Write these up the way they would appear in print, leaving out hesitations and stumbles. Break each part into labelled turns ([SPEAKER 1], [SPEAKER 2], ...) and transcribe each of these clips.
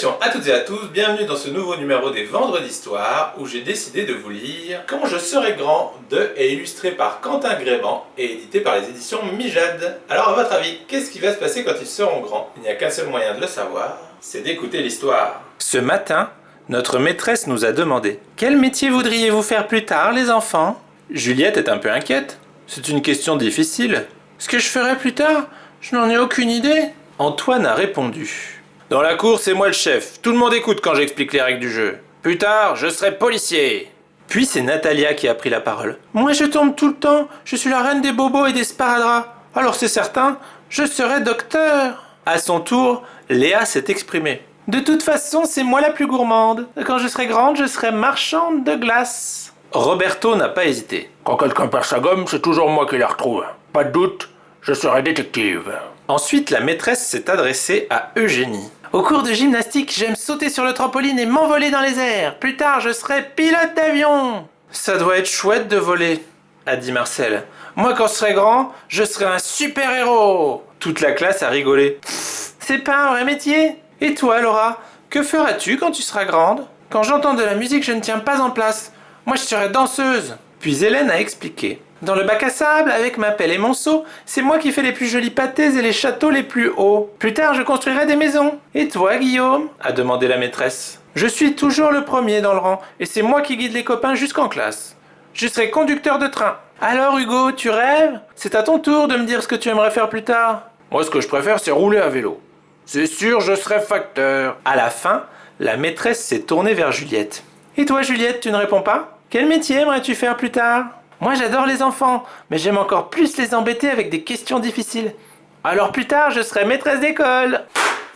[SPEAKER 1] Salutations à toutes et à tous, bienvenue dans ce nouveau numéro des Vendredis d'Histoire où j'ai décidé de vous lire Quand je serai grand de et illustré par Quentin Gréban et édité par les éditions Mijade. Alors à votre avis, qu'est-ce qui va se passer quand ils seront grands? Il n'y a qu'un seul moyen de le savoir, c'est d'écouter l'histoire. Ce matin, notre maîtresse nous a demandé « Quel métier voudriez-vous faire plus tard, les enfants ?» Juliette est un peu inquiète. C'est une question difficile. Ce que je ferai plus tard, je n'en ai aucune idée. Antoine a répondu. Dans la cour, c'est moi le chef. Tout le monde écoute quand j'explique les règles du jeu. Plus tard, je serai policier. Puis c'est Natalia qui a pris la parole. Moi, je tombe tout le temps. Je suis la reine des bobos et des sparadraps. Alors c'est certain, je serai docteur. À son tour, Léa s'est exprimée. De toute façon, c'est moi la plus gourmande. Quand je serai grande, je serai marchande de glace. Roberto n'a pas hésité.
[SPEAKER 2] Quand quelqu'un perd sa gomme, c'est toujours moi qui la retrouve. Pas de doute, je serai détective.
[SPEAKER 1] Ensuite, la maîtresse s'est adressée à Eugénie. Au cours de gymnastique, j'aime sauter sur le trampoline et m'envoler dans les airs. Plus tard, je serai pilote d'avion. Ça doit être chouette de voler, a dit Marcel. Moi, quand je serai grand, je serai un super-héros. Toute la classe a rigolé. C'est pas un vrai métier. Et toi, Laura, que feras-tu quand tu seras grande? Quand j'entends de la musique, je ne tiens pas en place. Moi, je serai danseuse. Puis Hélène a expliqué. Dans le bac à sable, avec ma pelle et mon seau, c'est moi qui fais les plus jolis pâtés et les châteaux les plus hauts. Plus tard, je construirai des maisons. Et toi, Guillaume? A demandé la maîtresse. Je suis toujours le premier dans le rang, et c'est moi qui guide les copains jusqu'en classe. Je serai conducteur de train. Alors, Hugo, tu rêves? C'est à ton tour de me dire ce que tu aimerais faire plus tard.
[SPEAKER 2] Moi, ce que je préfère, c'est rouler à vélo. C'est sûr, je serai facteur.
[SPEAKER 1] À la fin, la maîtresse s'est tournée vers Juliette. Et toi, Juliette, tu ne réponds pas? Quel métier aimerais-tu faire plus tard? Moi, j'adore les enfants, mais j'aime encore plus les embêter avec des questions difficiles. Alors plus tard, je serai maîtresse d'école.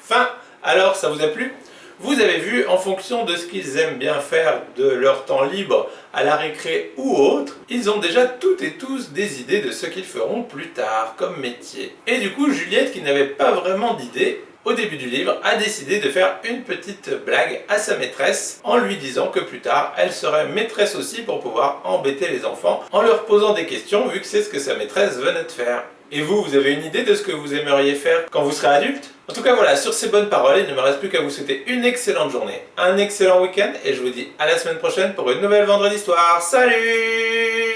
[SPEAKER 1] Fin. Alors, ça vous a plu? Vous avez vu, en fonction de ce qu'ils aiment bien faire de leur temps libre, à la récré ou autre, ils ont déjà toutes et tous des idées de ce qu'ils feront plus tard comme métier. Et du coup, Juliette, qui n'avait pas vraiment d'idée, au début du livre, a décidé de faire une petite blague à sa maîtresse en lui disant que plus tard, elle serait maîtresse aussi pour pouvoir embêter les enfants en leur posant des questions vu que c'est ce que sa maîtresse venait de faire. Et vous, vous avez une idée de ce que vous aimeriez faire quand vous serez adulte? En tout cas voilà, sur ces bonnes paroles, il ne me reste plus qu'à vous souhaiter une excellente journée, un excellent week-end et je vous dis à la semaine prochaine pour une nouvelle Vendredi d'Histoire. Salut!